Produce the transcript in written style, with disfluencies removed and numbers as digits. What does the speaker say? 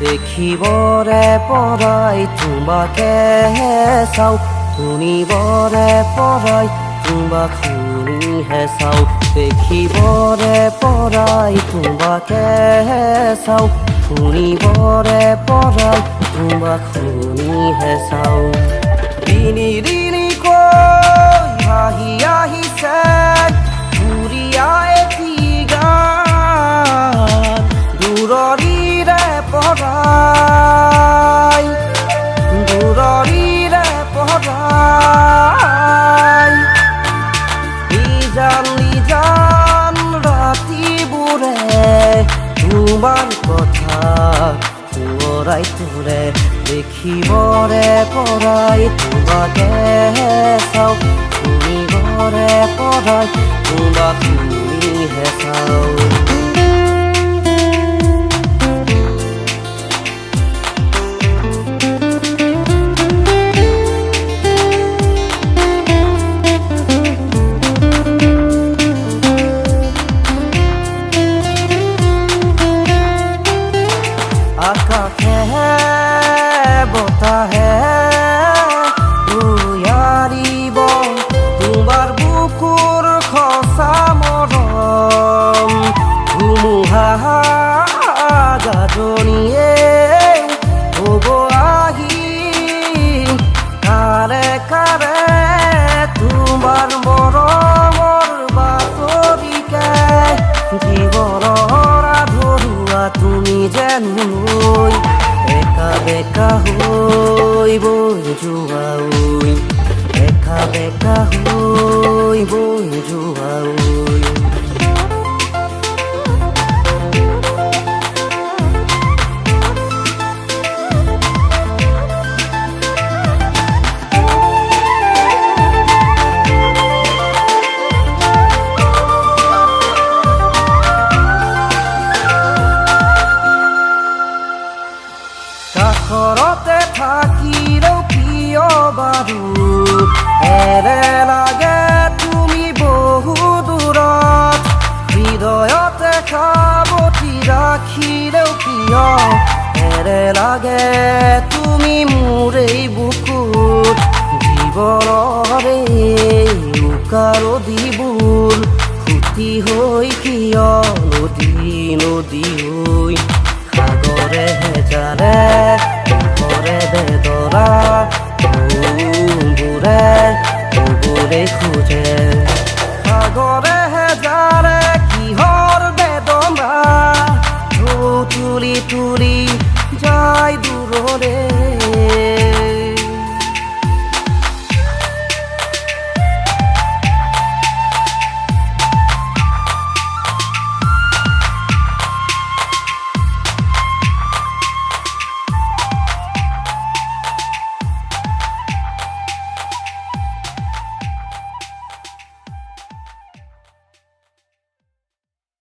দেখিবৰে পৰাই তোমাকে চাওঁ, শুনিবৰে পৰাই তোমাক শুনিহে চাওঁ। দেখিবৰে পৰাই তোমাকে চাওঁ, শুনিবৰে পৰাই তোমাক শুনিহে চাওঁ। ৰিণি ৰিণিকৈ হাঁহি আহিছে ঘূৰিয়া এটি গান, দূৰৰিৰে পৰাই দূৰৰিৰে পৰাই। নিজান নিজান ৰাতিবোৰে তোমাৰ কথা সোঁৱৰাই তোৰে। দেখিবৰে পৰাই তোমাকে চাওঁ, শুনিবৰে পৰাই তোমাক শুনিহে চাওঁ। আকাশে বতাহে উয়াৰিব তোমাৰ বুকুৰ খচা মৰম। ধুমুহা গাজনিয়ে হ'ব আহি কাৰে কাৰে তোমাৰ মৰমৰ বাতৰিকে। জীৱনৰ আধৰুৱা তুমি যেন হৈ একা বেকা হৈ বৈ যোৱা ঐ, একা বেকা হৈ বৈ যোৱা ঐ। কাষৰতে থাকিলেও কিয় বাৰু এৰে লাগে তুমি বহু দূৰত। হৃদয়তে সাৱটি ৰাখিলেও কিয় এৰে লাগে তুমি মোৰ এই বুকুত। জীৱনৰে উকা নদীবোৰ ফুটি হৈ কিয় নদী নদী হৈ সাগৰে হেজাৰে কৰে বেদৰা। বুৰে বুৰে খোজে সাগৰে